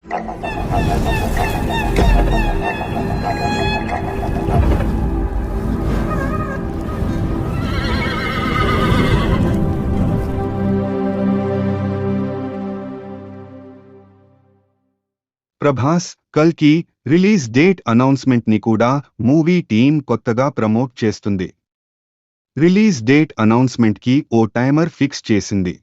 ప్రభాస్ కల్కి release date announcement ని కూడా మూవీ టీం కొత్తగా ప్రమోట్ చేస్తుంది. రిలీజ్ డేట్ అనౌన్స్మెంట్ కి ఓ టైమర్ ఫిక్స్ చేసింది.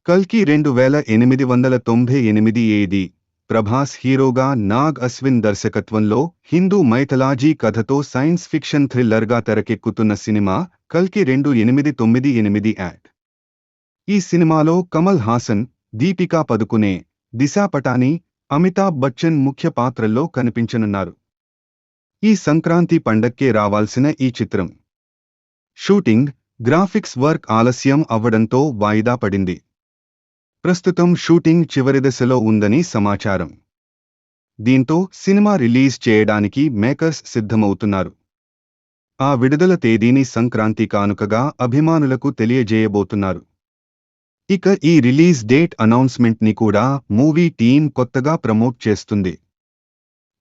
కల్కి 2898 ఏది. ప్రభాస్ హీరోగా నాగ్ అశ్విన్ దర్శకత్వంలో హిందూ మైథలాజీ కథతో సైన్స్ ఫిక్షన్ థ్రిల్లర్గా తెరకెక్కుతున్న సినిమా కల్కి 2898 యాడ్. ఈ సినిమాలో కమల్ హాసన్, దీపికా పదుకునే, దిశా పటాని, అమితాబ్ బచ్చన్ ముఖ్య పాత్రల్లో కనిపించనున్నారు. ఈ సంక్రాంతి పండక్కే రావాల్సిన ఈ చిత్రం షూటింగ్, గ్రాఫిక్స్ వర్క్ ఆలస్యం అవ్వడంతో వాయిదా పడింది. ప్రస్తుతం షూటింగ్ చివరి దశలో ఉందని సమాచారం. దీంతో సినిమా రిలీజ్ చేయడానికి మేకర్స్ సిద్ధమవుతున్నారు. ఆ విడుదల తేదీని సంక్రాంతి కానుకగా అభిమానులకు తెలియజేయబోతున్నారు. ఇక ఈ రిలీజ్ డేట్ అనౌన్స్మెంట్ ని కూడా మూవీ టీం కొత్తగా ప్రమోట్ చేస్తుంది.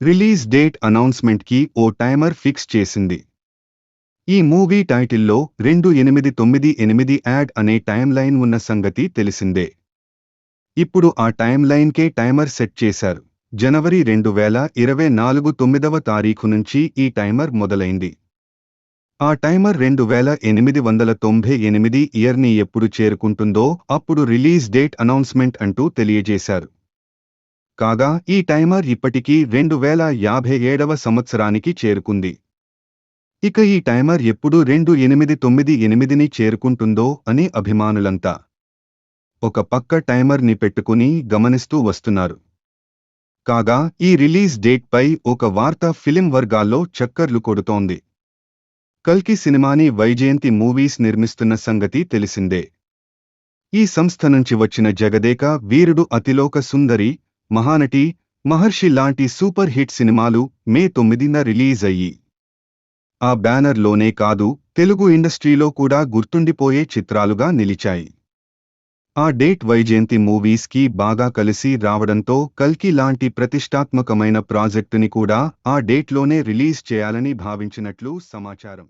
రిలీజ్ డేట్ అనౌన్స్మెంట్ కి ఓ టైమర్ ఫిక్స్ చేసింది. ఈ మూవీ టైటిల్లో 2898 యాడ్ అనే టైమ్ లైన్ ఉన్న సంగతి తెలిసిందే. ఇప్పుడు ఆ టైమ్ లైన్ కే టైమర్ సెట్ చేశారు. జనవరి 2024 9వ తారీఖు నుంచి ఈ టైమర్ మొదలైంది. ఆ టైమర్ 2898 ఇయర్ని ఎప్పుడు చేరుకుంటుందో అప్పుడు రిలీజ్ డేట్ అనౌన్స్మెంట్ అంటూ తెలియజేశారు. కాగా ఈ టైమర్ ఇప్పటికీ 2057వ సంవత్సరానికి చేరుకుంది. ఇక ఈ టైమర్ ఎప్పుడు 2898ని చేరుకుంటుందో అని అభిమానులంతా ఒక పక్క టైమర్ ని పెట్టుకుని గమనిస్తూ వస్తున్నారు. కాగా ఈ రిలీజ్ డేట్ పై ఒక వార్త ఫిలిం వర్గాల్లో చక్కర్లు కొడుతోంది. కల్కి సినిమాని వైజయంతి మూవీస్ నిర్మిస్తున్న సంగతి తెలిసిందే. ఈ సంస్థ నుంచి వచ్చిన జగదేక వీరుడు, అతిలోక సుందరి, మహానటి, మహర్షి లాంటి సూపర్ హిట్ సినిమాలు మే 9న రిలీజ్ అయ్యి ఆ బ్యానర్లోనే కాదు తెలుగు ఇండస్ట్రీలో కూడా గుర్తుండిపోయే చిత్రాలుగా నిలిచాయి. ఆ డేట్ వైజయంతి మూవీస్ కి బాగా కలిసి రావడంతో కల్కి లాంటి ప్రతిష్టాత్మకమైన ప్రాజెక్టుని కూడా ఆ డేట్లోనే రిలీజ్ చేయాలని భావించినట్లు సమాచారం.